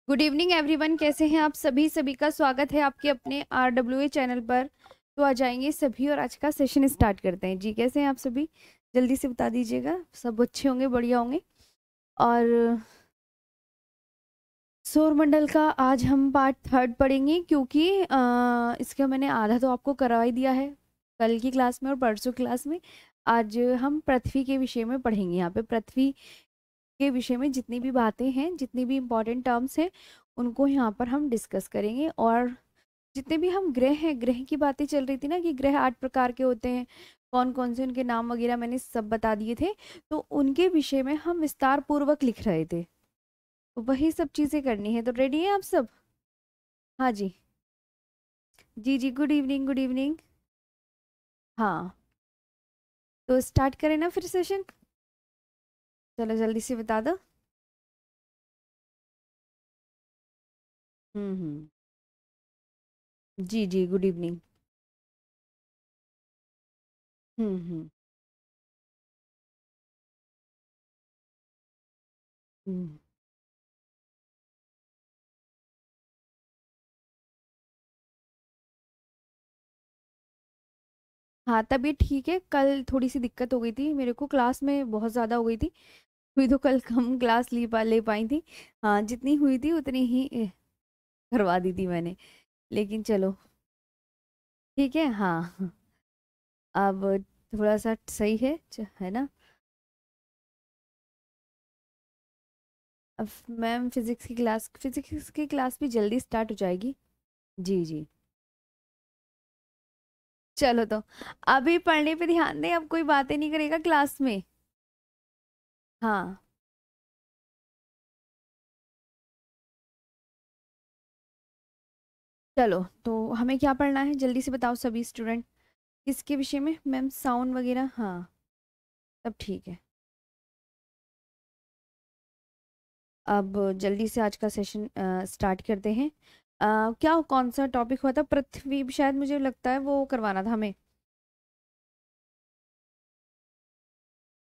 Good evening everyone, कैसे हैं आप सभी। सभी का स्वागत है आपके अपने RWA चैनल पर। तो आ जाएंगे सभी और आज का सेशन स्टार्ट करते हैं। जी कैसे हैं आप सभी, जल्दी से बता दीजिएगा। सब अच्छे होंगे, बढ़िया होंगे। और सौरमंडल का आज हम पार्ट 3 पढ़ेंगे, क्योंकि इसका मैंने आधा तो आपको करवा ही दिया है कल की क्लास में और परसों क्लास में। आज हम पृथ्वी के विषय में पढ़ेंगे। यहाँ पे पृथ्वी के विषय में जितनी भी बातें हैं, जितनी भी इम्पोर्टेंट टर्म्स हैं, उनको यहाँ पर हम डिस्कस करेंगे। और जितने भी हम ग्रह हैं, ग्रह की बातें चल रही थी ना कि ग्रह 8 प्रकार के होते हैं, कौन कौन से उनके नाम वगैरह मैंने सब बता दिए थे। तो उनके विषय में हम विस्तार पूर्वक लिख रहे थे, तो वही सब चीज़ें करनी है। तो रेडी हैं आप सब? हाँ जी। जी जी, गुड इवनिंग, गुड इवनिंग। हाँ, तो स्टार्ट करें ना फिर सेशन। चलो जल्दी से बता दो। हम्म। जी जी, गुड इवनिंग। हम्म। हम्म। हाँ, तबीयत ठीक है। कल थोड़ी सी दिक्कत हो गई थी मेरे को, क्लास में बहुत ज़्यादा हो गई थी। हुई तो कल कम क्लास ले पाई थी। हाँ, जितनी हुई थी उतनी ही करवा दी थी मैंने। लेकिन चलो ठीक है। हाँ, अब थोड़ा सा सही है, है ना। अब मैम फिजिक्स की क्लास भी जल्दी स्टार्ट हो जाएगी। जी जी। चलो तो अभी पढ़ने पे ध्यान दें, अब कोई बातें नहीं करेगा क्लास में। हाँ, चलो तो हमें क्या पढ़ना है जल्दी से बताओ सभी स्टूडेंट। किसके विषय में मैम, साउंड वगैरह? हाँ, तब ठीक है। अब जल्दी से आज का सेशन स्टार्ट करते हैं। क्या कौन सा टॉपिक हुआ था? पृथ्वी शायद, मुझे लगता है वो करवाना था हमें।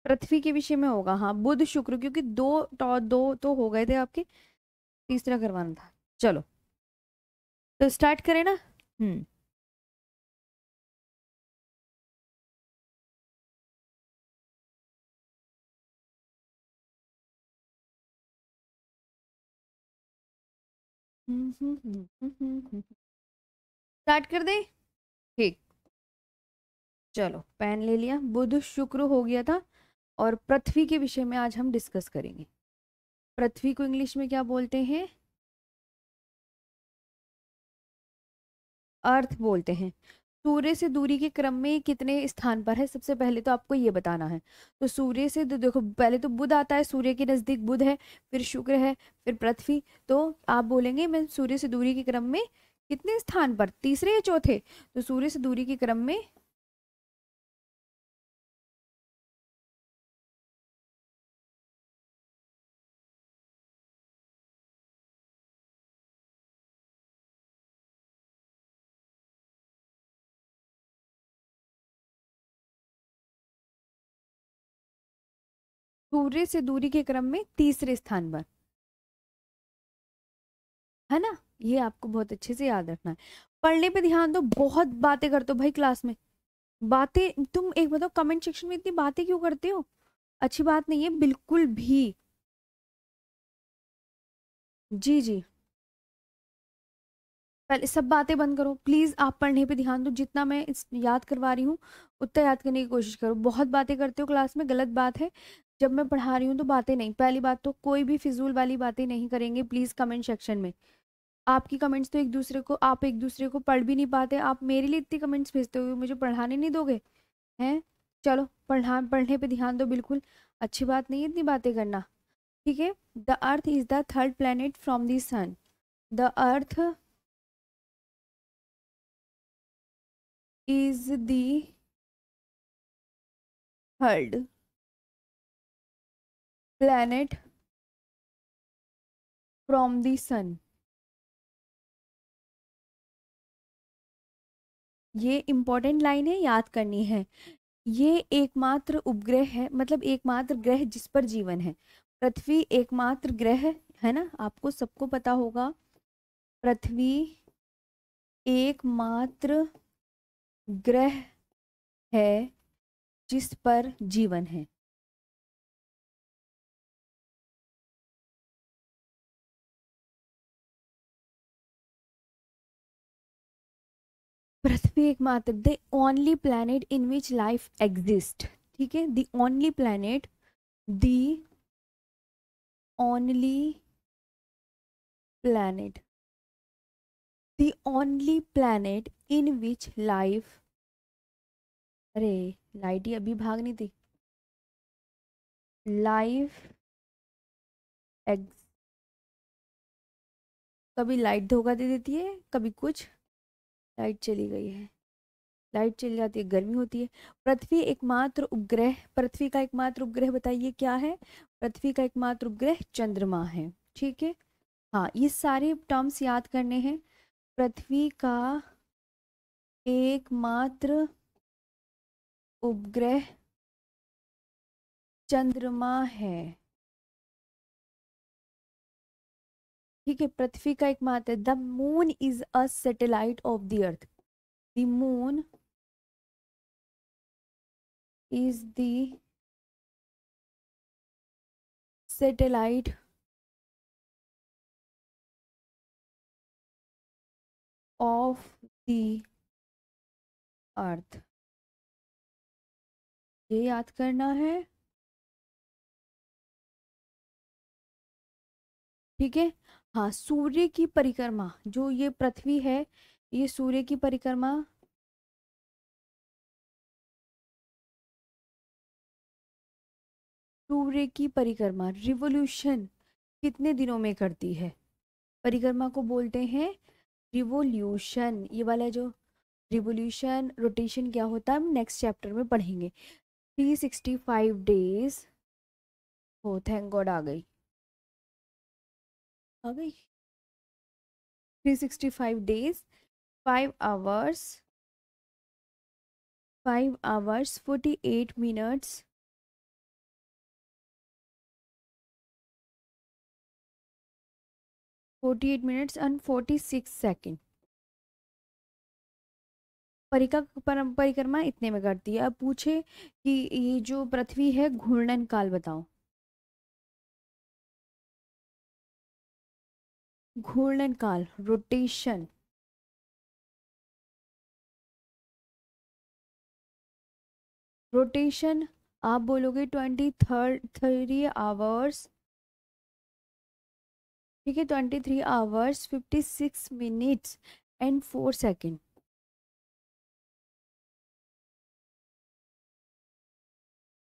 पृथ्वी के विषय में होगा, हाँ, बुध शुक्र, क्योंकि दो तो हो गए थे आपके, तीसरा करवाना था। चलो तो स्टार्ट करें ना। हम्म। स्टार्ट कर दे। ठीक, चलो पेन ले लिया। बुध शुक्र हो गया था, और पृथ्वी के विषय में आज हम डिस्कस करेंगे। पृथ्वी को इंग्लिश में क्या बोलते हैं? अर्थ बोलते हैं। सूर्य से दूरी के क्रम में ये कितने स्थान पर है, सबसे पहले तो आपको ये बताना है। तो सूर्य से देखो, पहले तो बुध आता है, सूर्य के नजदीक बुध है, फिर शुक्र है, फिर पृथ्वी। तो आप बोलेंगे मैं सूर्य से दूरी के क्रम में कितने स्थान पर, तीसरे या चौथे? तो सूर्य से दूरी के क्रम में, सूर्य से दूरी के क्रम में तीसरे स्थान पर, है ना। ये आपको बहुत अच्छे से याद रखना है। पढ़ने पे ध्यान दो, बहुत बातें करते हो भाई क्लास में। बातें, तुम एक बताओ, कमेंट सेक्शन में इतनी बातें क्यों करते हो? अच्छी बात नहीं है बिल्कुल भी। जी जी, पहले सब बातें बंद करो प्लीज। आप पढ़ने पे ध्यान दो, जितना मैं याद करवा रही हूँ उतना याद करने की कोशिश करो। बहुत बातें करते हो क्लास में, गलत बात है। जब मैं पढ़ा रही हूँ तो बातें नहीं, पहली बात तो कोई भी फिजूल वाली बातें नहीं करेंगे प्लीज कमेंट सेक्शन में। आपकी कमेंट्स तो एक दूसरे को, आप एक दूसरे को पढ़ भी नहीं पाते, आप मेरे लिए इतनी कमेंट्स भेजते हो, मुझे पढ़ाने नहीं दोगे हैं? चलो पढ़ने पे ध्यान दो बिल्कुल। अच्छी बात नहीं है इतनी बातें करना, ठीक है। The earth is the third planet from the sun. द अर्थ is the third planet from the sun। ये इंपॉर्टेंट लाइन है, याद करनी है। ये एकमात्र उपग्रह है, मतलब एकमात्र ग्रह जिस पर जीवन है। पृथ्वी एकमात्र ग्रह है ना, आपको सबको पता होगा पृथ्वी एकमात्र ग्रह है जिस पर जीवन है। पृथ्वी एकमात्र, the only planet in which life exist. ठीक है, the only planet, the only planet, the only planet in which life, अरे लाइट ही अभी भाग नहीं थी, लाइफ एग्ज, कभी लाइट धोखा दे देती है, कभी कुछ। लाइट चली गई है, लाइट चली जाती है, गर्मी होती है। पृथ्वी एकमात्र उपग्रह, पृथ्वी का एकमात्र उपग्रह बताइए क्या है? पृथ्वी का एकमात्र उपग्रह चंद्रमा है। ठीक है, हाँ ये सारे टर्म्स याद करने हैं। पृथ्वी का एकमात्र उपग्रह चंद्रमा है। ठीक है, पृथ्वी का एकमात्र, the moon is a satellite of the earth, the moon is the satellite of the earth, ये याद करना है। ठीक है, हाँ सूर्य की परिक्रमा, जो ये पृथ्वी है ये सूर्य की परिक्रमा सूर्य की परिक्रमा रिवोल्यूशन कितने दिनों में करती है? परिक्रमा को बोलते हैं रिवोल्यूशन। ये वाला जो रिवोल्यूशन रोटेशन क्या होता है हम नेक्स्ट चैप्टर में पढ़ेंगे। 365 डेज, हो थैंक गॉड आ गई, आ गई। 365 days, 5 hours, 5 hours 48 minutes, 48 minutes and 46 second. परिक्रमा इतने में करती है। अब पूछे कि ये जो पृथ्वी है घूर्णन काल बताओ। घूर्णन काल, रोटेशन, रोटेशन आप बोलोगे 23 आवर्स। ठीक है, 23 hours 56 minutes and 4 second.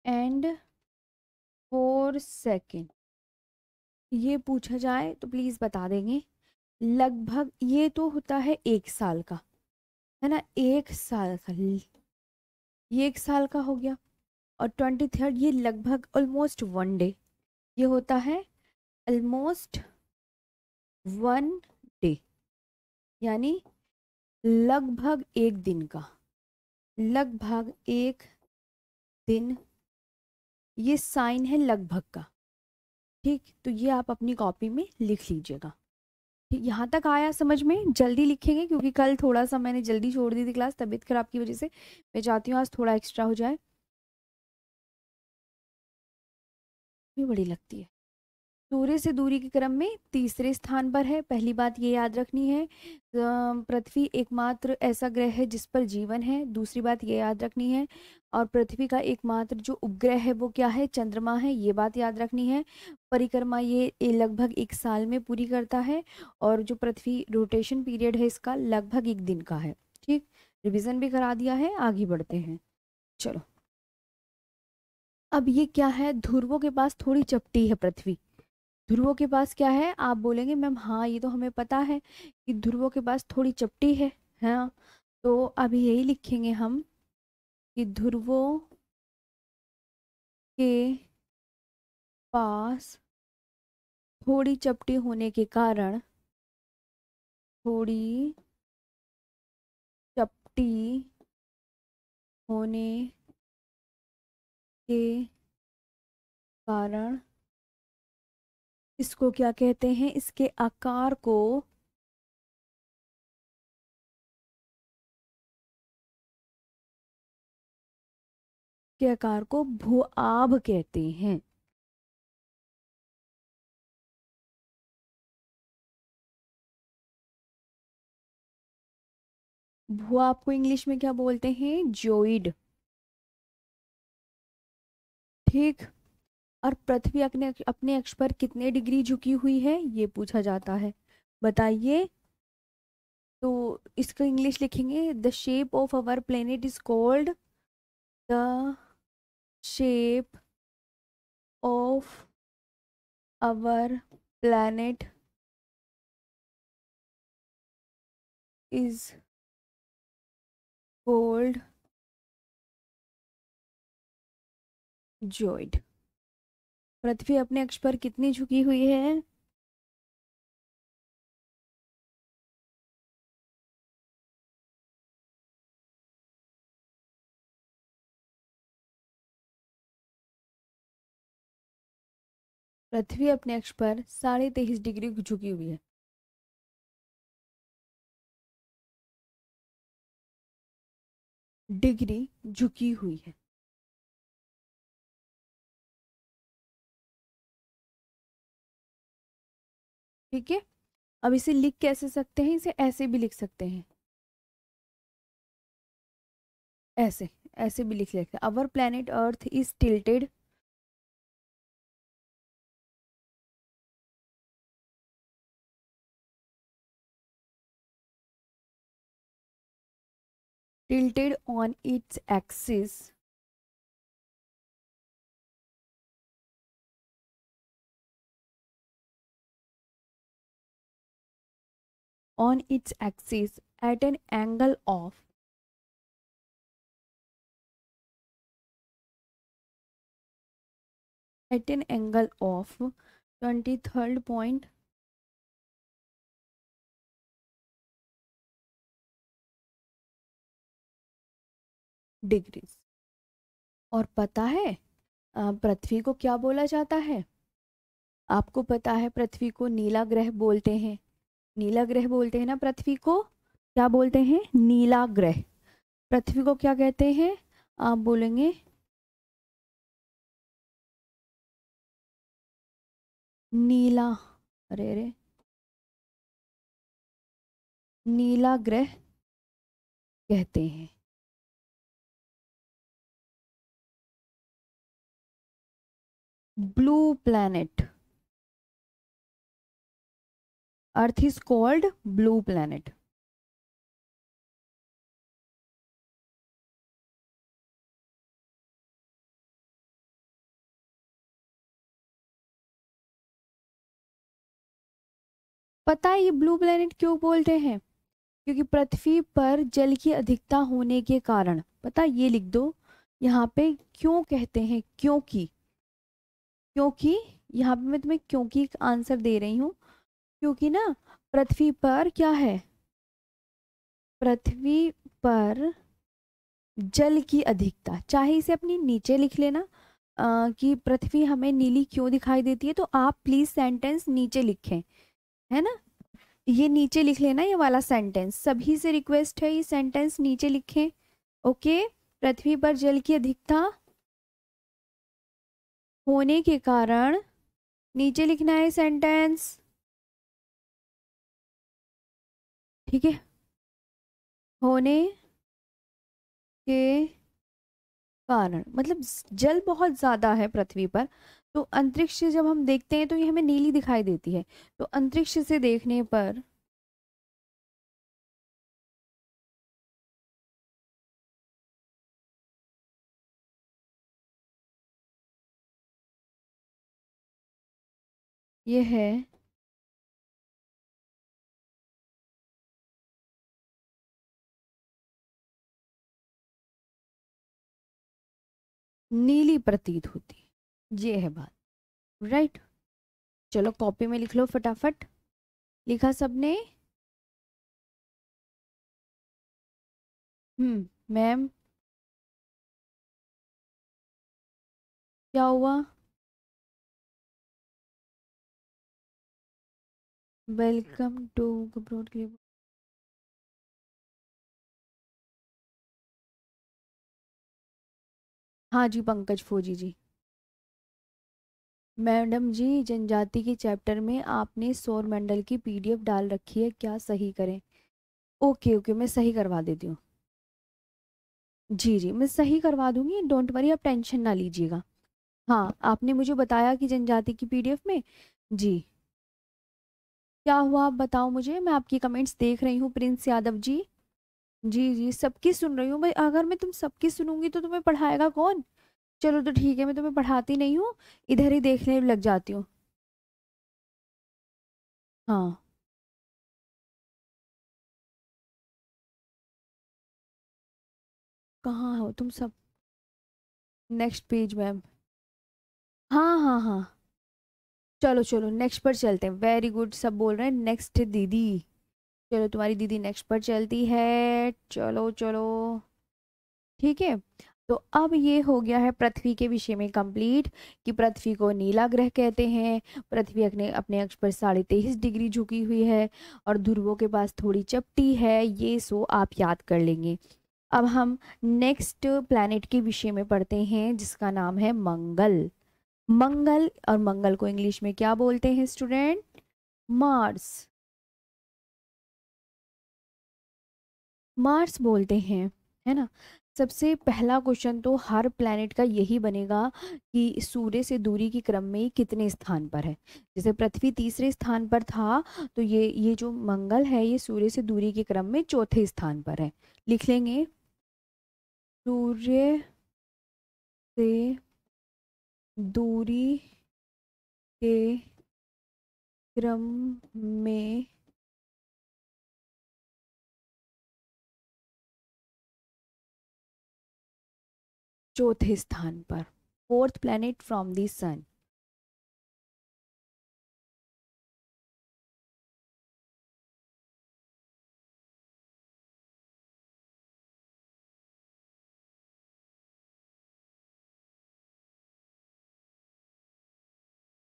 And 4 second, ये पूछा जाए तो प्लीज बता देंगे। लगभग ये तो होता है 1 साल का, है ना, 1 साल का, ये 1 साल का हो गया। और 23rd ये लगभग ऑलमोस्ट 1 डे, ये होता है ऑलमोस्ट 1 डे, यानी लगभग 1 दिन का, लगभग 1 दिन, ये साइन है लगभग का। ठीक, तो ये आप अपनी कॉपी में लिख लीजिएगा। ठीक, यहाँ तक आया समझ में? जल्दी लिखेंगे क्योंकि कल थोड़ा सा मैंने जल्दी छोड़ दी थी क्लास तबीयत खराब की वजह से। मैं चाहती हूँ आज थोड़ा एक्स्ट्रा हो जाए, भी बड़ी लगती है। सूर्य से दूरी के क्रम में तीसरे स्थान पर है, पहली बात ये याद रखनी है। पृथ्वी एकमात्र ऐसा ग्रह है जिस पर जीवन है, दूसरी बात ये याद रखनी है। और पृथ्वी का एकमात्र जो उपग्रह है वो क्या है? चंद्रमा है, ये बात याद रखनी है। परिक्रमा ये लगभग 1 साल में पूरी करता है। और जो पृथ्वी रोटेशन पीरियड है इसका लगभग 1 दिन का है। ठीक, रिवीजन भी करा दिया है, आगे बढ़ते हैं। चलो, अब ये क्या है? ध्रुवों के पास थोड़ी चपटी है पृथ्वी। ध्रुवों के पास क्या है? आप बोलेंगे मैम हाँ ये तो हमें पता है कि ध्रुवों के पास थोड़ी चपटी है। हाँ, तो अभी यही लिखेंगे हम कि ध्रुवों के पास थोड़ी चपटी होने के कारण, थोड़ी चपटी होने के कारण इसको क्या कहते हैं? इसके आकार को भूआभ कहते हैं। भूआभ को इंग्लिश में क्या बोलते हैं? ज्योइड। ठीक। और पृथ्वी अपने अपने अक्ष पर कितने डिग्री झुकी हुई है, ये पूछा जाता है। बताइए। तो इसका इंग्लिश लिखेंगे, the shape of our planet is called, the shape of our planet is called geoid. पृथ्वी अपने अक्ष पर कितनी झुकी हुई है? पृथ्वी अपने अक्ष पर 23.5 डिग्री झुकी हुई है। डिग्री झुकी हुई है। ठीक है। अब इसे लिख कैसे सकते हैं? इसे ऐसे भी लिख सकते हैं, ऐसे। ऐसे भी लिख सकते हैं, our planet earth is tilted, tilted on its axis at an angle of 23rd point degrees. और पता है पृथ्वी को क्या बोला जाता है? आपको पता है पृथ्वी को नीला ग्रह बोलते हैं। नीला ग्रह बोलते हैं ना पृथ्वी को? क्या बोलते हैं? नीला ग्रह। पृथ्वी को क्या कहते हैं? आप बोलेंगे नीला, अरे अरे, नीला ग्रह कहते हैं। Blue planet, earth is called blue planet. पता है ये ब्लू प्लैनेट क्यों बोलते हैं? क्योंकि पृथ्वी पर जल की अधिकता होने के कारण, पता ये लिख दो यहाँ पे, क्यों कहते हैं? क्योंकि, क्योंकि यहाँ पे मैं तुम्हें क्योंकि का आंसर दे रही हूँ। क्योंकि ना पृथ्वी पर क्या है? पृथ्वी पर जल की अधिकता, चाहे इसे अपनी नीचे लिख लेना कि पृथ्वी हमें नीली क्यों दिखाई देती है, तो आप प्लीज सेंटेंस नीचे लिखें, है ना? ये नीचे लिख लेना, ये वाला सेंटेंस, सभी से रिक्वेस्ट है, ये सेंटेंस नीचे लिखें। ओके। पृथ्वी पर जल की अधिकता होने के कारण, नीचे लिखना है सेंटेंस। ठीक है। होने के कारण मतलब जल बहुत ज्यादा है पृथ्वी पर, तो अंतरिक्ष से जब हम देखते हैं तो ये हमें नीली दिखाई देती है। तो अंतरिक्ष से देखने पर ये है नीली प्रतीत होती है। ये है बात। राइट। चलो कॉपी में लिख लो फटाफट। लिखा सबने? मैम, क्या हुआ? वेलकम टू ब्रॉड के लिए। हाँ जी, पंकज फौजी जी। मैडम जी, जनजाति के चैप्टर में आपने सौर मंडल की पीडीएफ डाल रखी है, क्या सही करें? ओके ओके, मैं सही करवा देती हूँ। जी जी, मैं सही करवा दूंगी, डोंट वरी, आप टेंशन ना लीजिएगा। हाँ, आपने मुझे बताया कि जनजाति की पीडीएफ में। जी। क्या हुआ आप बताओ मुझे, मैं आपकी कमेंट्स देख रही हूँ प्रिंस यादव जी। जी जी, सबकी सुन रही हूँ भाई, अगर मैं तुम सबकी सुनूंगी तो तुम्हें पढ़ाएगा कौन? चलो तो ठीक है, मैं तुम्हें पढ़ाती नहीं हूँ, इधर ही देखने लग जाती हूँ। हाँ। कहाँ हो तुम सब? Next page ma'am. हाँ हाँ हाँ। चलो चलो नेक्स्ट पर चलते हैं, वेरी गुड, सब बोल रहे हैं नेक्स्ट दीदी। चलो तुम्हारी दीदी नेक्स्ट पर चलती है। चलो चलो। ठीक है। तो अब ये हो गया है पृथ्वी के विषय में कंप्लीट, कि पृथ्वी को नीला ग्रह कहते हैं। पृथ्वी अपने अपने अक्ष पर 23.5 डिग्री झुकी हुई है, और ध्रुवों के पास थोड़ी चपटी है, ये सो आप याद कर लेंगे। अब हम नेक्स्ट प्लैनेट के विषय में पढ़ते हैं, जिसका नाम है मंगल। मंगल, और मंगल को इंग्लिश में क्या बोलते हैं स्टूडेंट? मार्स। मार्स बोलते हैं, है ना। सबसे पहला क्वेश्चन तो हर प्लैनेट का यही बनेगा कि सूर्य से दूरी की क्रम में ये कितने स्थान पर है। जैसे पृथ्वी तीसरे स्थान पर था, तो ये जो मंगल है ये सूर्य से दूरी के क्रम में चौथे स्थान पर है। लिख लेंगे। सूर्य से दूरी के क्रम में चौथे स्थान पर, फोर्थ प्लैनेट फ्रॉम दी सन।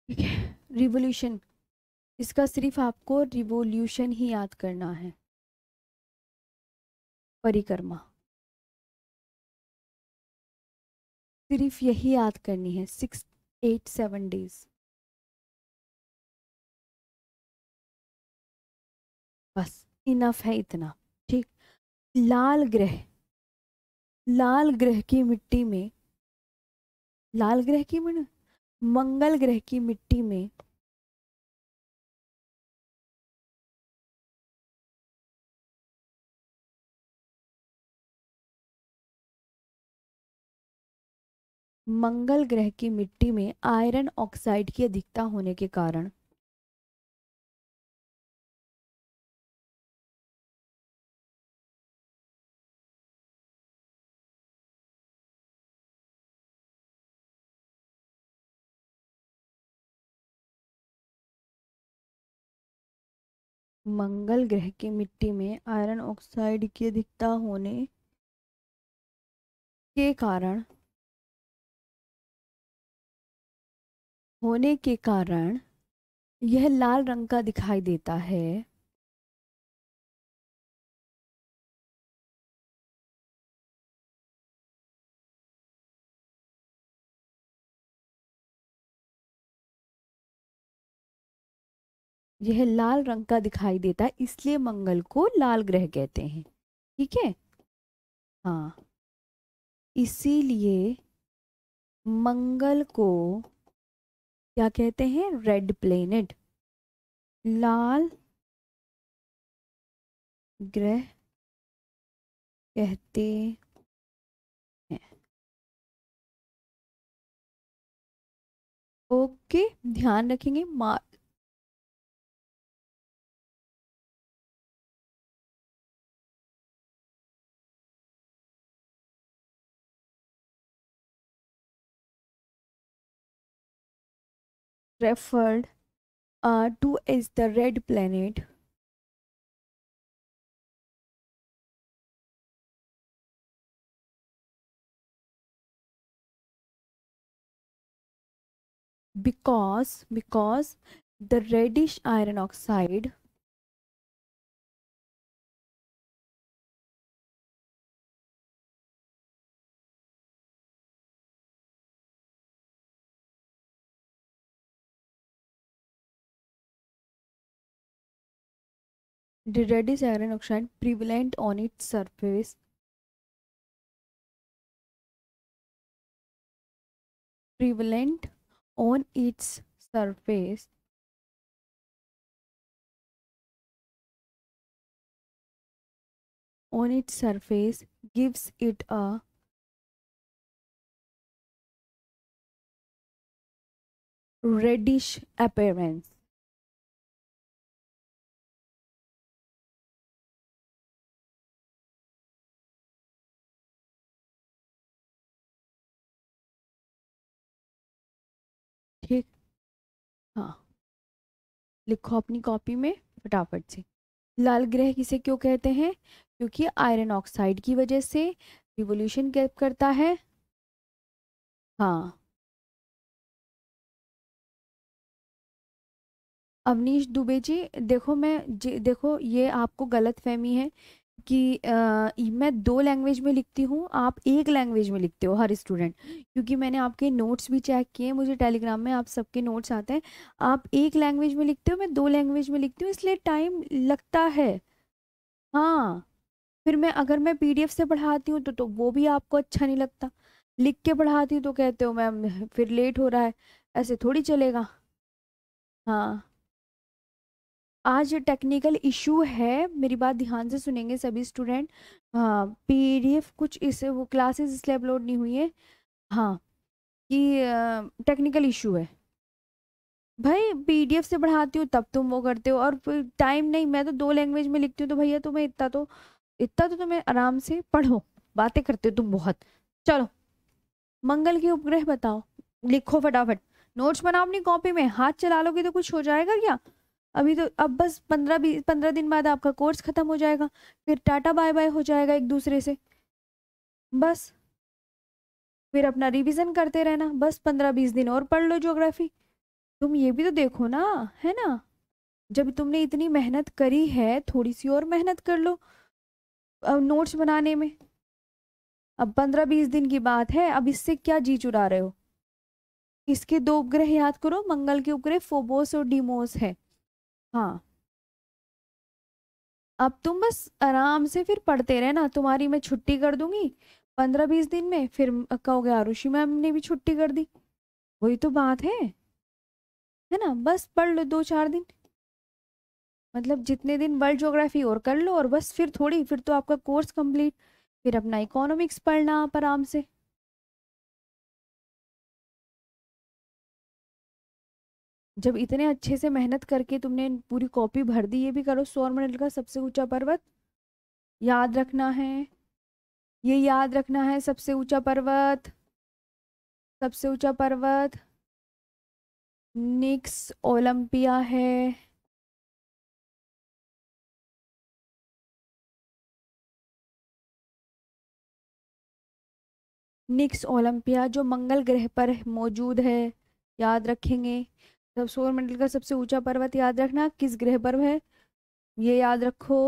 ठीक है, रिवोल्यूशन, इसका सिर्फ आपको रिवोल्यूशन ही याद करना है। परिक्रमा, सिर्फ यही याद करनी है, 687 डेज। बस इनफ है इतना। ठीक। लाल ग्रह, लाल ग्रह की मिट्टी में, लाल ग्रह की मंगल ग्रह की मिट्टी में मंगल ग्रह की मिट्टी में आयरन ऑक्साइड की अधिकता होने के कारण मंगल ग्रह की मिट्टी में आयरन ऑक्साइड की अधिकता के कारण होने के कारण यह लाल रंग का दिखाई देता है। यह लाल रंग का दिखाई देता है, इसलिए मंगल को लाल ग्रह कहते हैं। ठीक है। हाँ, इसीलिए मंगल को क्या कहते हैं? रेड प्लेनेट, लाल ग्रह कहते हैं। ओके, ध्यान रखेंगे। referred to as the red planet because the reddish iron oxide the reddish iron oxide prevalent on its surface prevalent on its surface on its surface gives it a reddish appearance. ठीक। हाँ, लिखो अपनी copy में फटाफट से। लाल ग्रह किसे क्यों कहते हैं? क्योंकि आयरन ऑक्साइड की वजह से रिवोल्यूशन करता है। हाँ। अवनीश दुबे जी, देखो देखो ये आपको गलत फहमी है कि मैं दो लैंग्वेज में लिखती हूँ, आप एक लैंग्वेज में लिखते हो हर स्टूडेंट। क्योंकि मैंने आपके नोट्स भी चेक किए, मुझे टेलीग्राम में आप सबके नोट्स आते हैं। आप एक लैंग्वेज में लिखते हो, मैं दो लैंग्वेज में लिखती हूँ, इसलिए टाइम लगता है। हाँ। फिर अगर मैं पीडीएफ से पढ़ाती हूँ तो वो भी आपको अच्छा नहीं लगता। लिख के पढ़ाती हूँ तो कहते हो मैम फिर लेट हो रहा है। ऐसे थोड़ी चलेगा। हाँ। आज टेक्निकल इशू है, मेरी बात ध्यान से सुनेंगे सभी स्टूडेंट। हाँ, पीडीएफ कुछ इस वो क्लासेस इसलिए अपलोड नहीं हुई है। हाँ, कि टेक्निकल इशू है। भाई पीडीएफ से पढ़ाती हूँ तब तुम वो करते हो, और फिर टाइम नहीं, मैं तो दो लैंग्वेज में लिखती हूँ, तो भैया तुम्हें इतना तो तुम्हें आराम से पढ़ो। बातें करते हो तुम बहुत। चलो, मंगल के उपग्रह बताओ। लिखो फटाफट। नोट्स बनाओ अपनी कॉपी में, हाथ चला लोगे तो कुछ हो जाएगा क्या? अभी तो अब बस 15 दिन बाद आपका कोर्स खत्म हो जाएगा। फिर टाटा बाय बाय हो जाएगा एक दूसरे से। बस फिर अपना रिवीजन करते रहना, बस 15-20 दिन और पढ़ लो ज्योग्राफी। तुम ये भी तो देखो ना, है ना? जब तुमने इतनी मेहनत करी है, थोड़ी सी और मेहनत कर लो नोट्स बनाने में। अब 15-20 दिन की बात है, अब इससे क्या जी चुरा रहे हो? इसके दो उपग्रह याद करो, मंगल के उपग्रह फोबोस और डीमोस है। हाँ। अब तुम बस आराम से फिर पढ़ते रहना, तुम्हारी मैं छुट्टी कर दूंगी 15-20 दिन में, फिर कहोगे आरुषि मैम ने भी छुट्टी कर दी। वही तो बात है ना? बस पढ़ लो 2-4 दिन, मतलब जितने दिन वर्ल्ड ज्योग्राफी और कर लो, और बस फिर थोड़ी, फिर तो आपका कोर्स कंप्लीट। फिर अपना इकोनॉमिक्स पढ़ना आप आराम से। जब इतने अच्छे से मेहनत करके तुमने पूरी कॉपी भर दी, ये भी करो। सौरमंडल का सबसे ऊंचा पर्वत याद रखना है, ये याद रखना है। सबसे ऊंचा पर्वत, सबसे ऊंचा पर्वत निक्स ओलंपिया है। निक्स ओलंपिया जो मंगल ग्रह पर मौजूद है, याद रखेंगे। तब सौरमंडल का सबसे ऊंचा पर्वत याद रखना किस ग्रह पर है, ये याद रखो।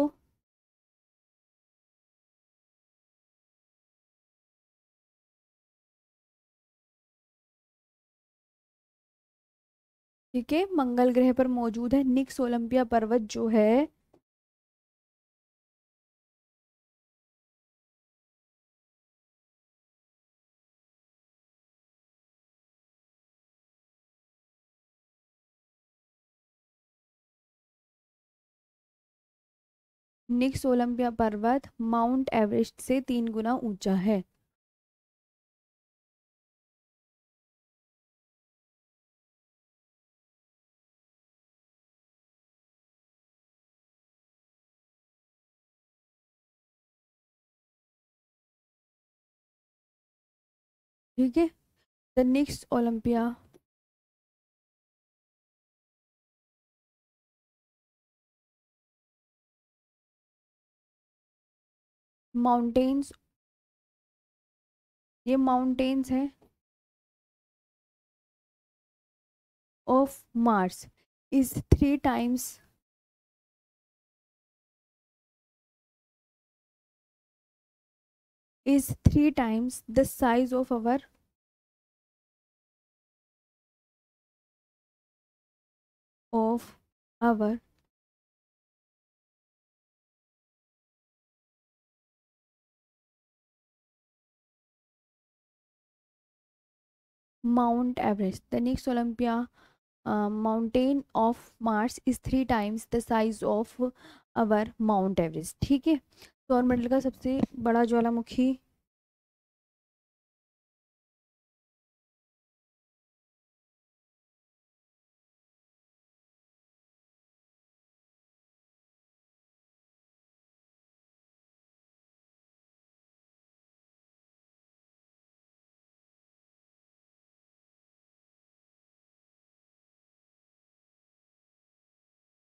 ठीक है, मंगल ग्रह पर मौजूद है निक्स ओलंपिया पर्वत जो है। निक्स ओलंपिया पर्वत माउंट एवरेस्ट से 3 गुना ऊंचा है। ठीक है, द निक्स ओलंपिया माउंटेन्स, ये माउंटेन्स हैं of Mars. is three times the size of our Mount Everest. The next Olympia mountain of Mars is three times the size of our Mount Everest. ठीक है, सौरमंडल का सबसे बड़ा ज्वालामुखी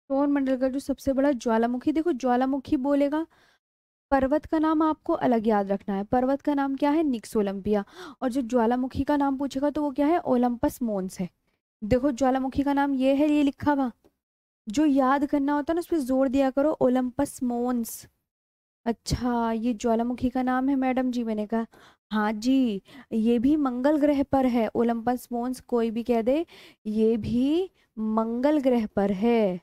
सौरमंडल का जो सबसे बड़ा ज्वालामुखी, देखो ज्वालामुखी बोलेगा, पर्वत का नाम आपको अलग याद रखना है। पर्वत का नाम क्या है? निक्स ओलंपिया। और जो ज्वालामुखी का नाम पूछेगा तो वो क्या है? ओलंपस मोन्स है। देखो ज्वालामुखी का नाम ये है, ये लिखा हुआ। जो याद करना होता है ना उस पर जोर दिया करो, ओलंपस मोन्स। अच्छा, ये ज्वालामुखी का नाम है मैडम जी, मैंने कहा हाँ जी। ये भी मंगल ग्रह पर है, ओलंपस मोन्स कोई भी कह दे, ये भी मंगल ग्रह पर है।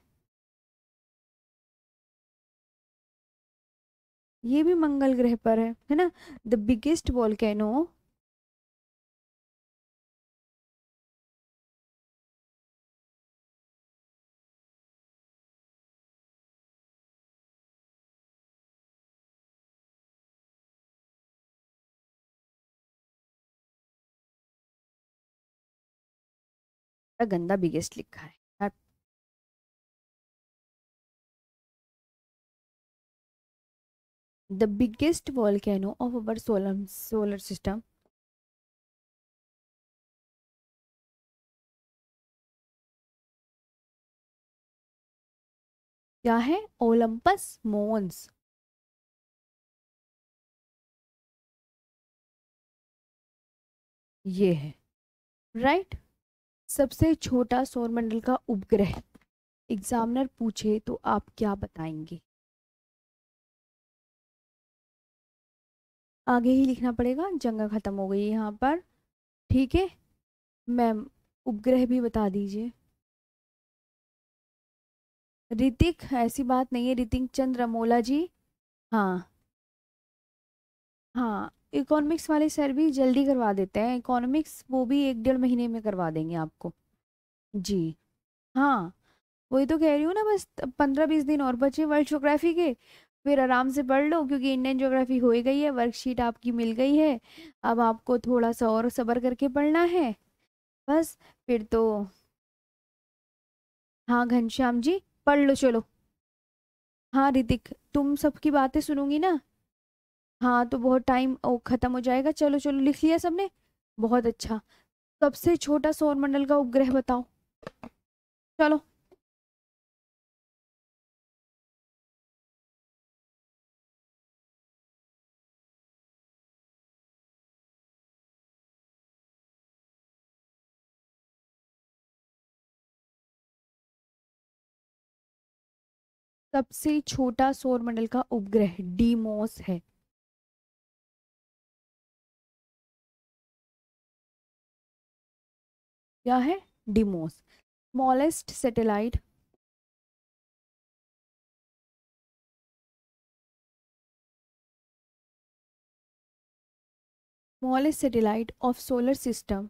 ये भी मंगल ग्रह पर है ना। द बिगेस्ट वॉल्केनो, गंदा बिगेस्ट लिखा है यार। The biggest volcano of our solar system, क्या है? ओलंपस मोन्स। ये है राइट। सबसे छोटा सौरमंडल का उपग्रह, एग्जामिनर पूछे तो आप क्या बताएंगे? आगे ही लिखना पड़ेगा, जगह खत्म हो गई यहाँ पर। ठीक है मैम, उपग्रह भी बता दीजिए। ऋतिक, ऐसी बात नहीं है, ऋतिक चंद्र अमोला जी। हाँ हाँ, इकोनॉमिक्स वाले सर भी जल्दी करवा देते हैं इकोनॉमिक्स, वो भी 1 डेढ़ महीने में करवा देंगे आपको। जी हाँ, वही तो कह रही हूँ ना, बस 15 20 दिन और बचे वर्ल्ड ज्योग्राफी के। फिर आराम से पढ़ लो, क्योंकि इंडियन ज्योग्राफी हो ही गई है, वर्कशीट आपकी मिल गई है। अब आपको थोड़ा सा और सब्र करके पढ़ना है बस। फिर तो हाँ घनश्याम जी, पढ़ लो चलो। हाँ ऋतिक, तुम सबकी बातें सुनूंगी ना। हाँ तो बहुत टाइम खत्म हो जाएगा। चलो चलो, लिख लिया सबने? बहुत अच्छा। सबसे छोटा सौरमंडल का उपग्रह बताओ, चलो। सबसे छोटा सौरमंडल का उपग्रह डीमोस है। क्या है? Deimos. Smallest satellite, smallest satellite of solar system,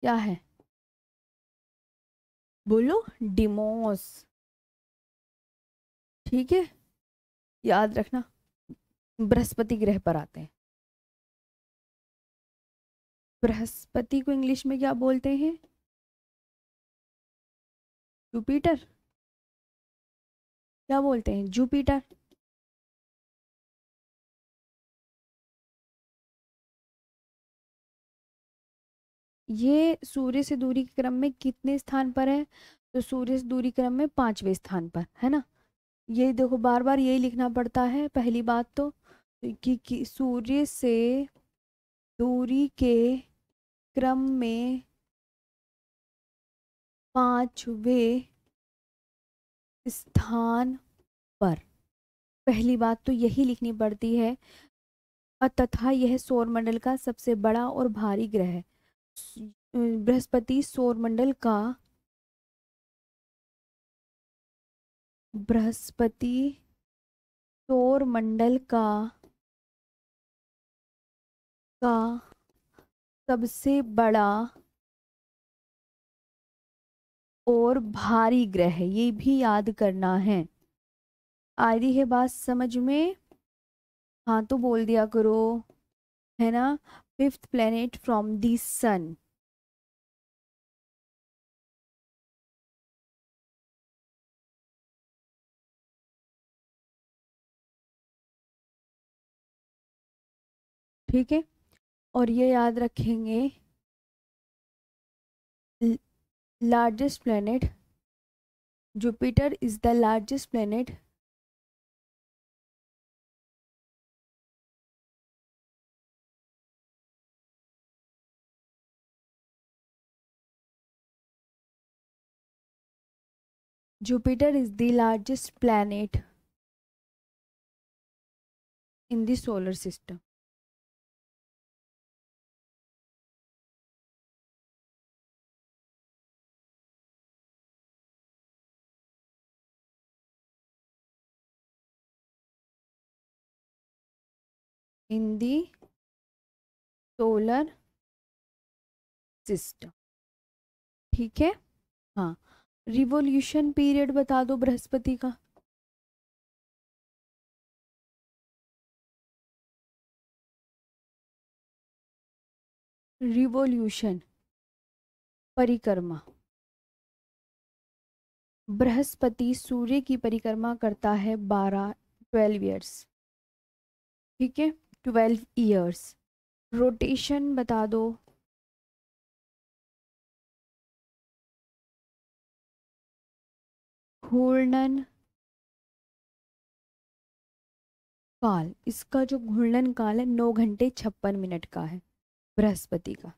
क्या है? बोलो। डिमोस। ठीक है, याद रखना। बृहस्पति ग्रह पर आते हैं। बृहस्पति को इंग्लिश में क्या बोलते हैं? जुपिटर। क्या बोलते हैं? जुपिटर। ये सूर्य से दूरी के क्रम में कितने स्थान पर है? तो सूर्य से दूरी क्रम में 5वें स्थान पर है ना। ये देखो, बार बार यही लिखना पड़ता है पहली बात तो, कि सूर्य से दूरी के क्रम में 5वें स्थान पर। पहली बात तो यही लिखनी पड़ती है, तथा यह सौरमंडल का सबसे बड़ा और भारी ग्रह है। बृहस्पति सौरमंडल का बृहस्पति सौरमंडल का सबसे बड़ा और भारी ग्रह है, ये भी याद करना है। आ रही है बात समझ में? हाँ तो बोल दिया करो, है ना। फिफ्थ प्लेनेट फ्रॉम दी सन। ठीक है, और ये याद रखेंगे, largest planet Jupiter is the largest planet Jupiter is the largest planet in the solar system. In the solar system, ठीक है। हाँ, रिवोल्यूशन पीरियड बता दो बृहस्पति का। रिवोल्यूशन परिक्रमा, बृहस्पति सूर्य की परिक्रमा करता है 12 ईयर्स, ठीक है, 12 ईयर्स। रोटेशन बता दो। घूर्णन काल, इसका जो घूर्णन काल है 9 घंटे 56 मिनट का है बृहस्पति का।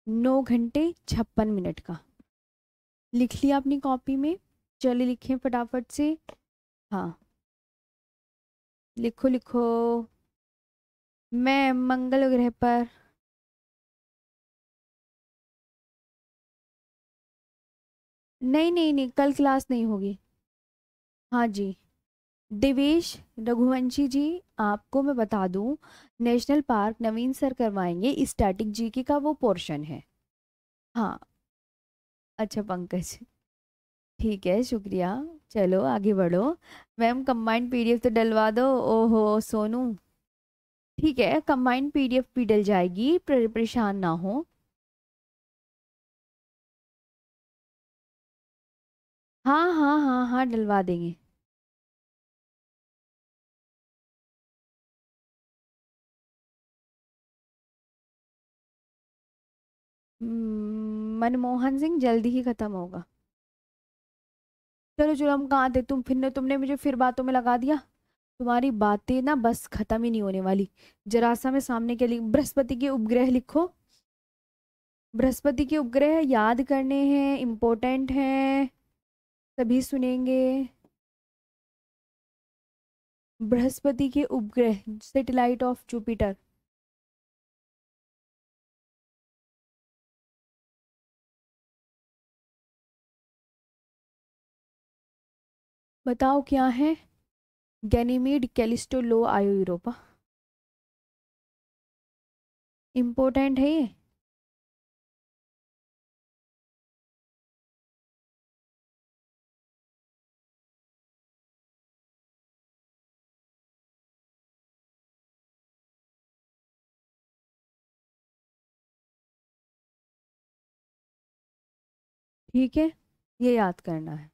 नौ घंटे 56 मिनट का। लिख लिया अपनी कॉपी में? चलिए लिखें फटाफट से। हाँ, लिखो लिखो। मैं मंगल ग्रह पर नहीं नहीं नहीं, कल क्लास नहीं होगी। हाँ जी, देवेश रघुवंशी जी, आपको मैं बता दूं, नेशनल पार्क नवीन सर करवाएंगे, स्टैटिक जीके का वो पोर्शन है। हाँ, अच्छा पंकज, ठीक है, शुक्रिया। चलो आगे बढ़ो। मैम कंबाइंड पीडीएफ तो डलवा दो। ओहो सोनू, ठीक है, कंबाइंड पीडीएफ भी डल जाएगी, परेशान ना हो। हाँ हाँ हाँ हाँ, डलवा देंगे। मनमोहन सिंह जल्दी ही खत्म होगा। चलो चलो, हम कहाँ थे, तुमने मुझे फिर बातों में लगा दिया। तुम्हारी बातें ना बस खत्म ही नहीं होने वाली। जरा सा मैं सामने के लिए बृहस्पति के उपग्रह लिखो। बृहस्पति के उपग्रह याद करने हैं, इम्पोर्टेंट हैं, सभी सुनेंगे। बृहस्पति के उपग्रह, सैटेलाइट ऑफ जुपिटर। बताओ क्या है? गैनीमीड, कैलिस्टो, लो, आयो, यूरोपा। इम्पोर्टेंट है ये। ठीक है, ये याद करना है।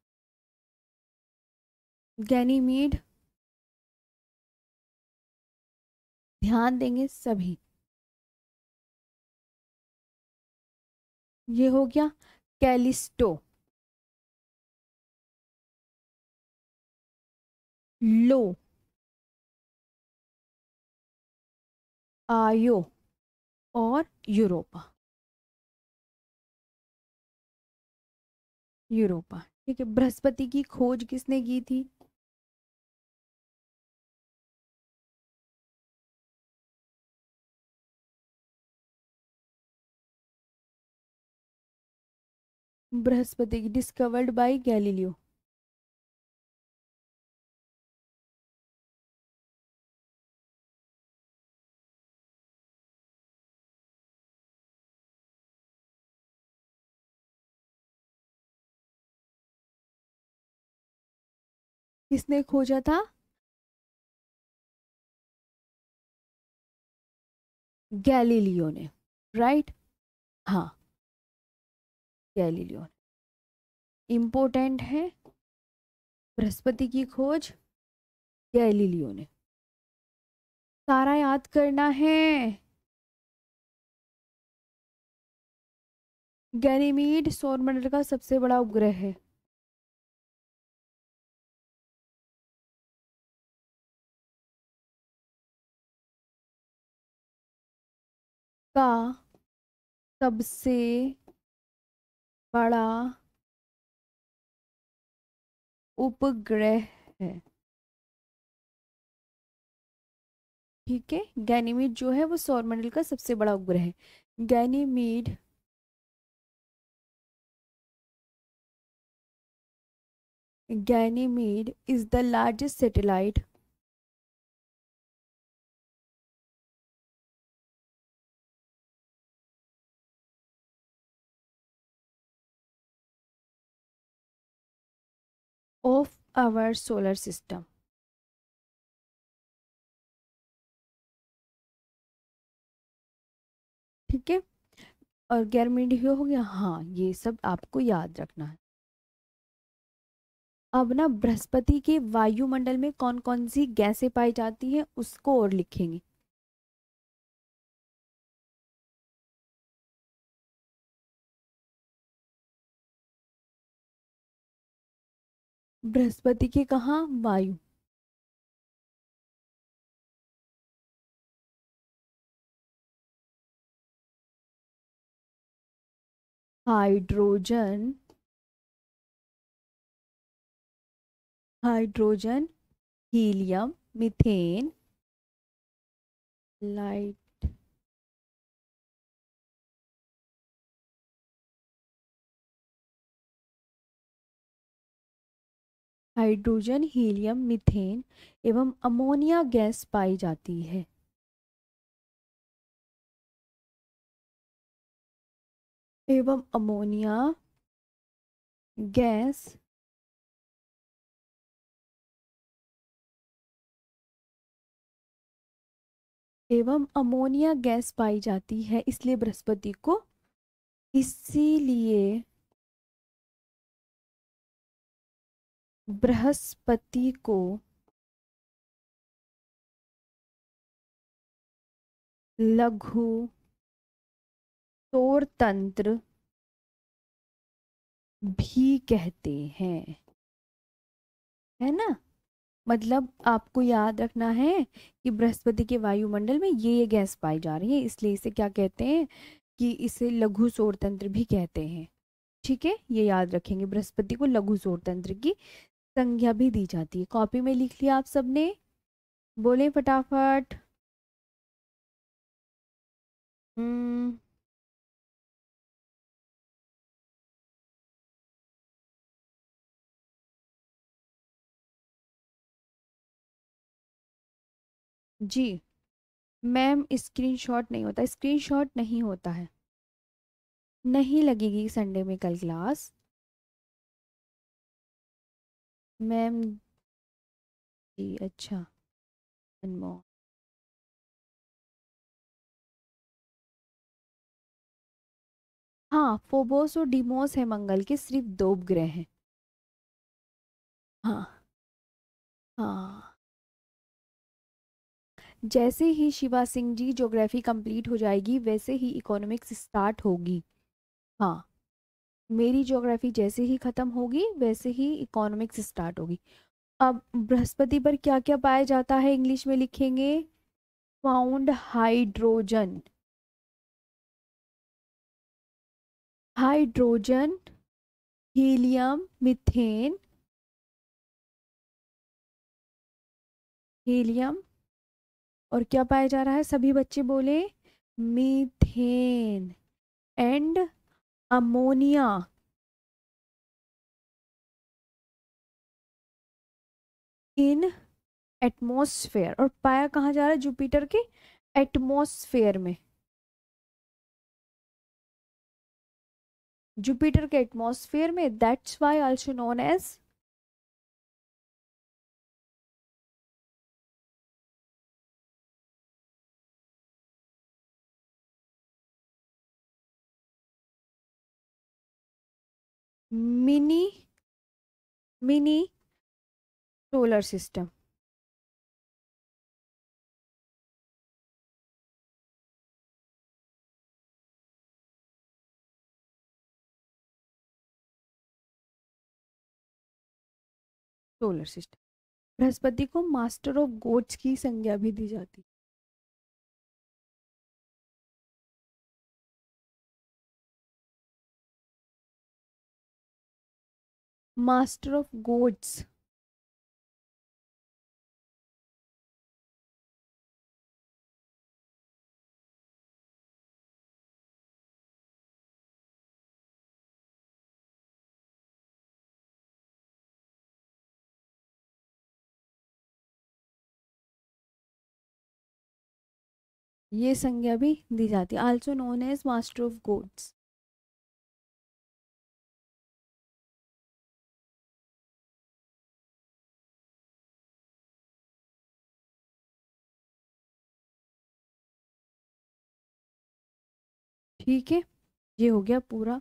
गैनीमीड, ध्यान देंगे सभी। ये हो गया कैलिस्टो, लो, आयो और यूरोपा। यूरोपा, ठीक है। बृहस्पति की खोज किसने की थी? बृहस्पति की डिस्कवर्ड बाय गैलीलियो। किसने खोजा था? गैलीलियो ने, राइट। हाँ, गैलीलियो। इम्पोर्टेंट है, बृहस्पति की खोज गैलीलियो ने। सारा याद करना है। गैनीमीड सौरमंडल का सबसे बड़ा उपग्रह है। का सबसे बड़ा उपग्रह है, ठीक है। गैनीमीड जो है वो सौरमंडल का सबसे बड़ा उपग्रह है। Ganymede Ganymede is the largest satellite of our solar system. ठीक है, और गैनीमीड ये हो गया। हाँ, ये सब आपको याद रखना है। अब ना बृहस्पति के वायुमंडल में कौन कौन सी गैसें पाई जाती हैं उसको और लिखेंगे। बृहस्पति के कहाँ? वायु। Hydrogen, hydrogen, helium, methane, light, hydrogen, helium, methane एवं अमोनिया गैस पाई जाती है। एवं अमोनिया गैस एवं अमोनिया गैस पाई जाती है, इसलिए बृहस्पति को, इसीलिए बृहस्पति को लघु सौर तंत्र भी कहते हैं, है ना। मतलब आपको याद रखना है कि बृहस्पति के वायुमंडल में ये गैस पाई जा रही है, इसलिए इसे क्या कहते हैं कि इसे लघु सौर तंत्र भी कहते हैं। ठीक है, ये याद रखेंगे, बृहस्पति को लघु सौर तंत्र की संज्ञा भी दी जाती है। कॉपी में लिख लिया आप सबने? बोले फटाफट। हम्म। जी मैम, स्क्रीनशॉट नहीं होता, स्क्रीनशॉट नहीं होता है। नहीं लगेगी संडे में कल क्लास मैम। जी अच्छा, अनमोल। हाँ, फोबोस और डिमोस है मंगल के सिर्फ दो उपग्रह हैं। हाँ। हाँ, जैसे ही शिवा सिंह जी ज्योग्राफी कंप्लीट हो जाएगी वैसे ही इकोनॉमिक्स स्टार्ट होगी। हाँ, मेरी ज्योग्राफी जैसे ही खत्म होगी वैसे ही इकोनॉमिक्स स्टार्ट होगी। अब बृहस्पति पर क्या क्या पाया जाता है इंग्लिश में लिखेंगे। Found hydrogen, hydrogen, helium, methane, helium, और क्या पाया जा रहा है, सभी बच्चे बोले, methane and ammonia in atmosphere. और पाया कहाँ जा रहा है, जुपिटर के एटमॉस्फेयर में, जुपिटर के एटमॉस्फेयर में, that's why also known as mini, mini solar system. Solar system. बृहस्पति को मास्टर ऑफ गोड्स की संज्ञा भी दी जाती। मास्टर ऑफ गोड्स, ये संज्ञा भी दी जाती है, also known as master of gods. ठीक है, ये हो गया पूरा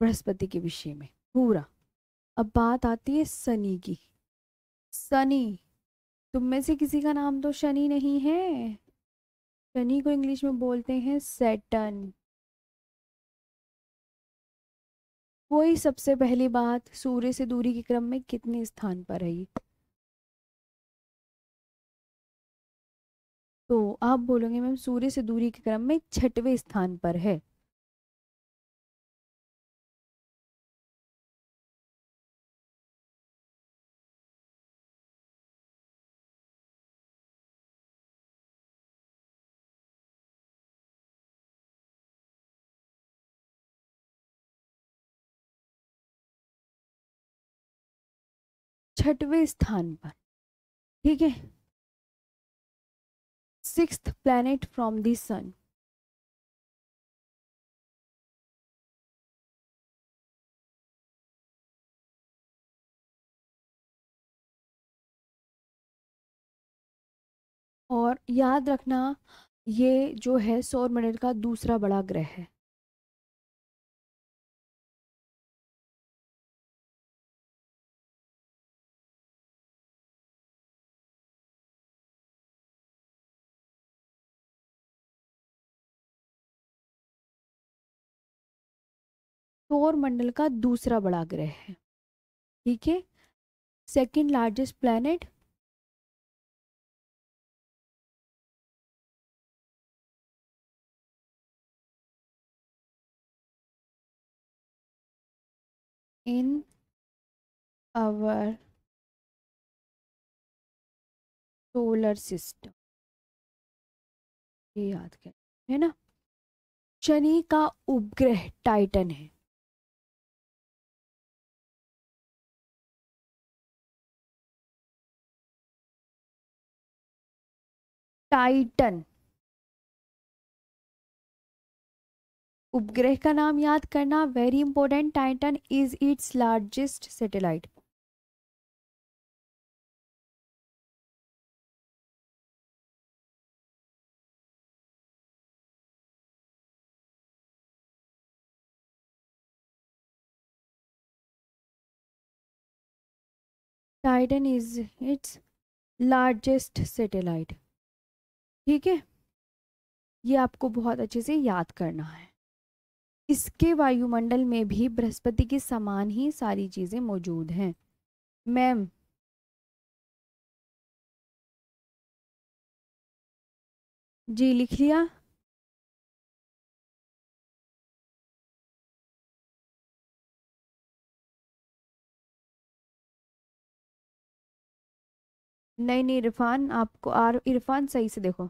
बृहस्पति के विषय में पूरा। अब बात आती है शनि की। शनि, तुम में से किसी का नाम तो शनि नहीं है। शनि को इंग्लिश में बोलते हैं सैटर्न। वही सबसे पहली बात, सूर्य से दूरी के क्रम में कितने स्थान पर है ये? तो आप बोलोगे मैम सूर्य से दूरी के क्रम में 6वें स्थान पर है। छठवें स्थान पर, ठीक है। सिक्स्थ प्लैनेट फ्रॉम द सन। और याद रखना, ये जो है सौर मंडल का दूसरा बड़ा ग्रह है। सौर मंडल का दूसरा बड़ा ग्रह है, ठीक है। Second largest planet, in our solar system, ये याद कर, है ना। शनि का उपग्रह टाइटन है। टाइटन, उपग्रह का नाम याद करना, very important. Titan is its largest satellite. Titan is its largest satellite, ठीक है। ये आपको बहुत अच्छे से याद करना है। इसके वायुमंडल में भी बृहस्पति के समान ही सारी चीजें मौजूद हैं। मैम, जी लिख लिया। नहीं नहीं इरफान, आपको आर इरफान सही से देखो।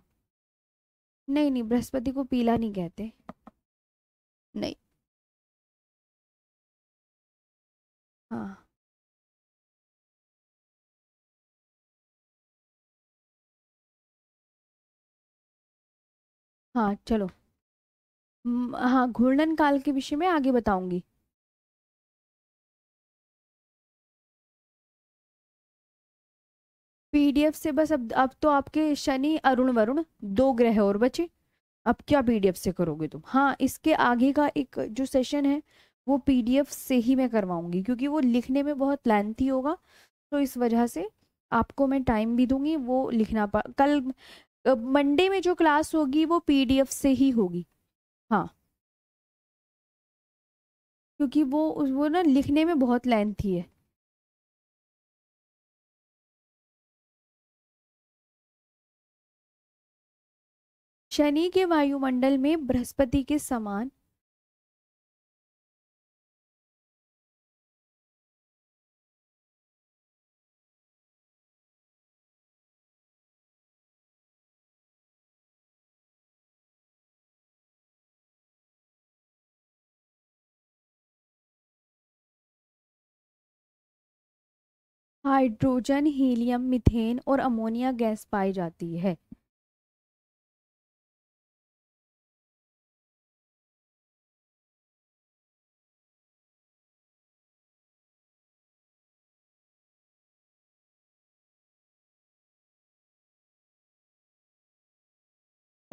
नहीं नहीं, बृहस्पति को पीला नहीं कहते। नहीं। हाँ हाँ चलो। हाँ, घूर्णन काल के विषय में आगे बताऊंगी। पीडीएफ से बस अब तो आपके शनि अरुण वरुण दो ग्रह और बचे। अब क्या पीडीएफ से करोगे तुम? हाँ, इसके आगे का एक जो सेशन है वो पीडीएफ से ही मैं करवाऊंगी, क्योंकि वो लिखने में बहुत लेंथी होगा। तो इस वजह से आपको मैं टाइम भी दूंगी, वो लिखना कल मंडे में जो क्लास होगी वो पीडीएफ से ही होगी। हाँ, क्योंकि वो ना लिखने में बहुत लेंथी है। शनि के वायुमंडल में बृहस्पति के समान। हाइड्रोजन, हीलियम, मीथेन और अमोनिया गैस पाई जाती है।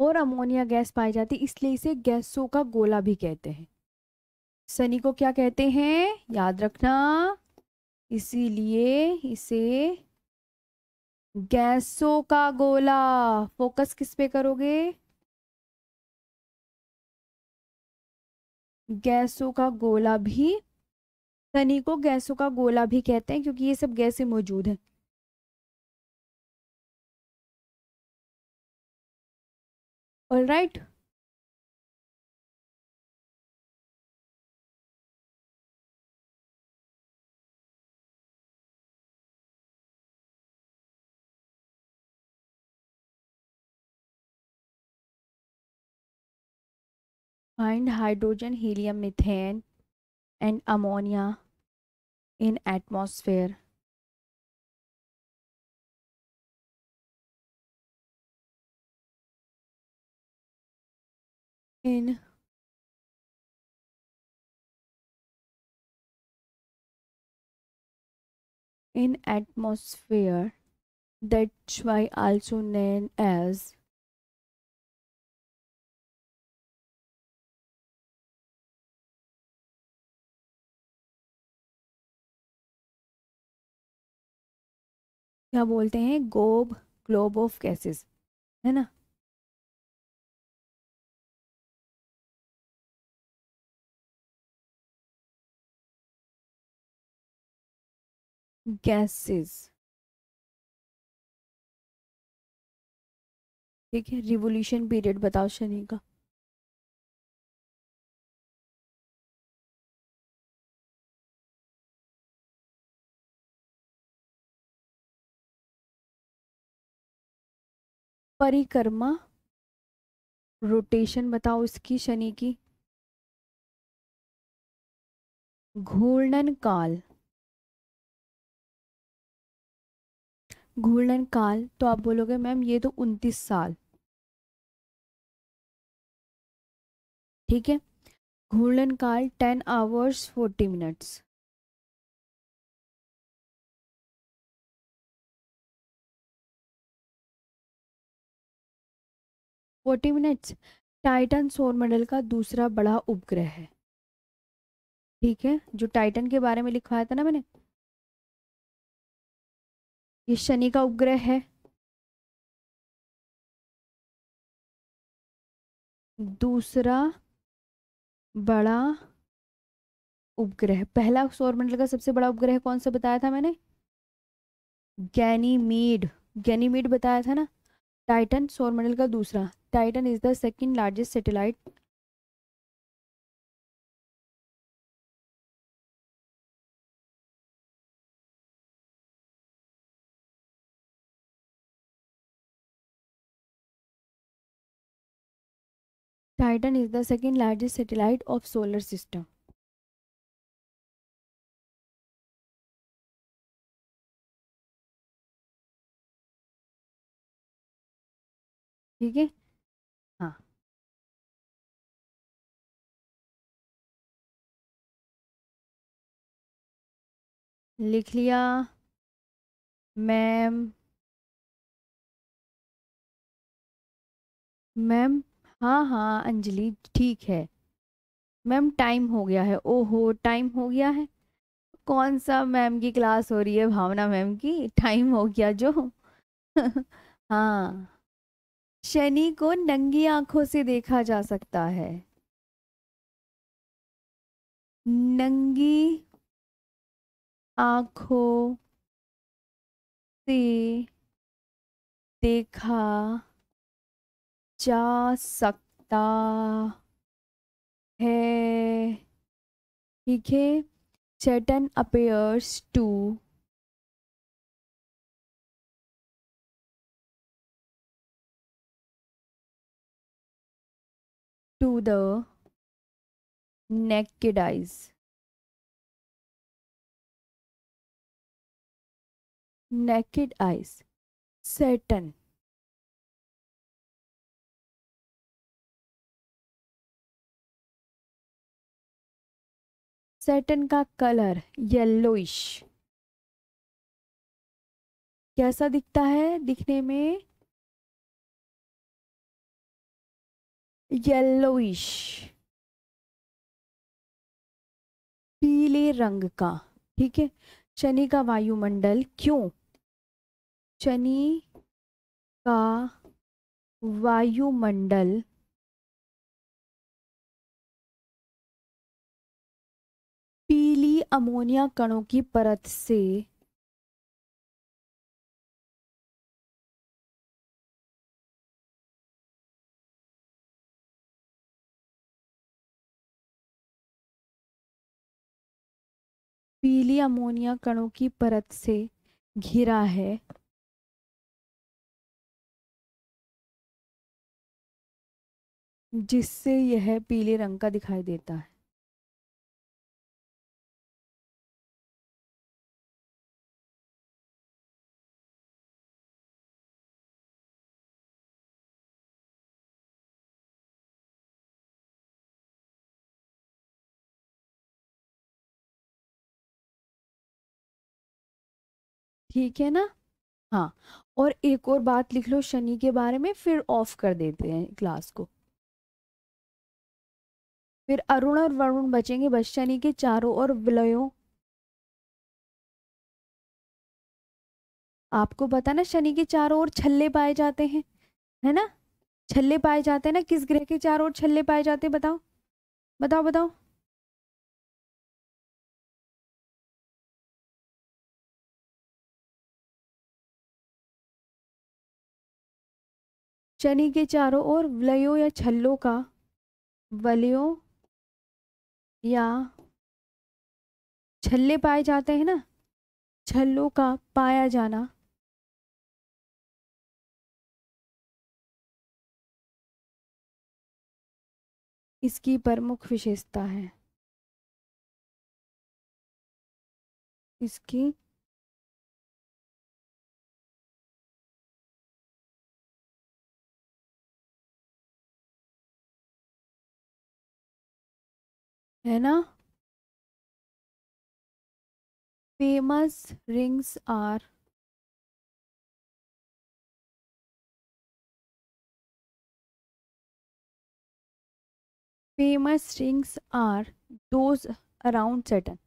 और अमोनिया गैस पाई जाती है, इसलिए इसे गैसों का गोला भी कहते हैं। शनि को क्या कहते हैं, याद रखना। इसीलिए इसे गैसों का गोला। फोकस किस पे करोगे? गैसों का गोला भी। शनि को गैसों का गोला भी कहते हैं क्योंकि ये सब गैसें मौजूद हैं। Alright. Find hydrogen, helium, methane and ammonia in atmosphere. In in atmosphere, that's why also known as। क्या बोलते हैं, ग्लोब ऑफ गैसेस, है ना। गैसेस। ठीक है, रिवोल्यूशन पीरियड बताओ शनि का। परिक्रमा, रोटेशन बताओ इसकी शनि की। घूर्णन काल। घूर्णन काल तो आप बोलोगे मैम ये तो 29 साल। ठीक है, घूर्णन काल 10 hours 40 minutes। 40 minutes। टाइटन सौरमंडल का दूसरा बड़ा उपग्रह है। ठीक है, जो टाइटन के बारे में लिखवाया था ना मैंने, ये शनि का उपग्रह है। दूसरा बड़ा उपग्रह, पहला सौरमंडल का सबसे बड़ा उपग्रह कौन सा बताया था मैंने? गैनीमीड। गैनीमीड बताया था ना। टाइटन सौरमंडल का दूसरा, Titan is the second largest satellite. Titan is the second largest satellite of solar system. ठीक है। हाँ, लिख लिया मैम। मैम, हाँ हाँ अंजलि ठीक है। मैम टाइम हो गया है, ओहो टाइम हो गया है। कौन सा मैम की क्लास हो रही है, भावना मैम की, टाइम हो गया जो। हाँ, शनि को नंगी आंखों से देखा जा सकता है। नंगी आंखों से देखा जा सकता है। ठीक है। Saturn appears to the naked eyes. Naked eyes. Saturn. Saturn का कलर येलोइश। कैसा दिखता है दिखने में? येलोइश, पीले रंग का। ठीक है। शनि का वायुमंडल, क्यों? शनि का वायुमंडल पीली अमोनिया कणों की परत से पीली अमोनिया कणों की परत से घिरा है, जिससे यह पीले रंग का दिखाई देता है। ठीक है ना? हाँ, और एक और बात लिख लो शनि के बारे में, फिर ऑफ कर देते हैं क्लास को। फिर अरुण और वरुण बचेंगे, बस शनि के चारों ओर विलयों। आपको पता ना शनि के चारों ओर छल्ले पाए जाते हैं, है ना? छल्ले पाए जाते हैं ना, किस ग्रह के चारों ओर छल्ले पाए जाते हैं बताओ, बताओ बताओ। शनि के चारों ओर वलयों या छल्लों का, वलयों या छल्ले पाए जाते हैं ना, छल्लों का पाया जाना इसकी प्रमुख विशेषता है। इसकी है ना? Famous rings are, famous rings are those around Saturn।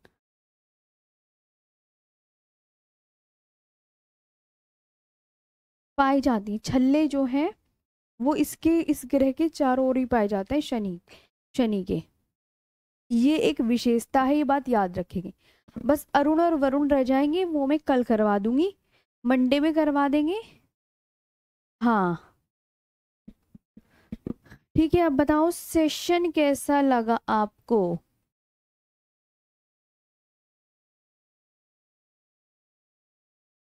पाई जाती हैं छल्ले जो हैं, वो इसके इस ग्रह के चारों ओर ही पाए जाते हैं, शनि, शनि के। ये एक विशेषता है, ये बात याद रखेंगे। बस अरुण और वरुण रह जाएंगे, वो मैं कल करवा दूंगी, मंडे में करवा देंगे। हाँ, ठीक है, अब बताओ सेशन कैसा लगा आपको?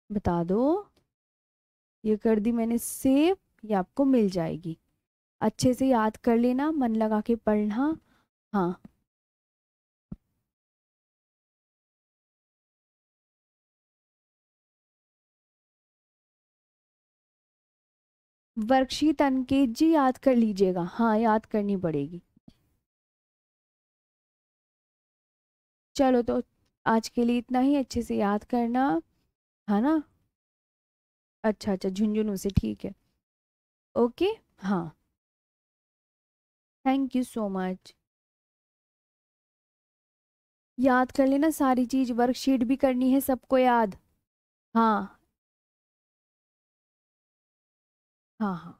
बता दो। ये कर दी मैंने सेव, ये आपको मिल जाएगी। अच्छे से याद कर लेना, मन लगा के पढ़ना। हाँ, वर्कशीट अंकित जी याद कर लीजिएगा, हाँ याद करनी पड़ेगी। चलो तो आज के लिए इतना ही, अच्छे से याद करना, है ना? अच्छा अच्छा, झुंझुनू से, ठीक है। ओके। हाँ, थैंक यू सो मच। याद कर लेना सारी चीज, वर्कशीट भी करनी है सबको याद। हाँ हाँ हाँ।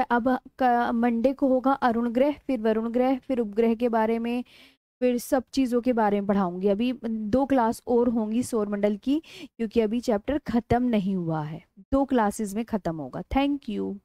अब मंडे को होगा अरुण ग्रह, फिर वरुण ग्रह, फिर उपग्रह के बारे में, फिर सब चीज़ों के बारे में पढ़ाऊंगी। अभी 2 क्लास और होंगी सौरमंडल की, क्योंकि अभी चैप्टर खत्म नहीं हुआ है, 2 क्लासेस में खत्म होगा। Thank you.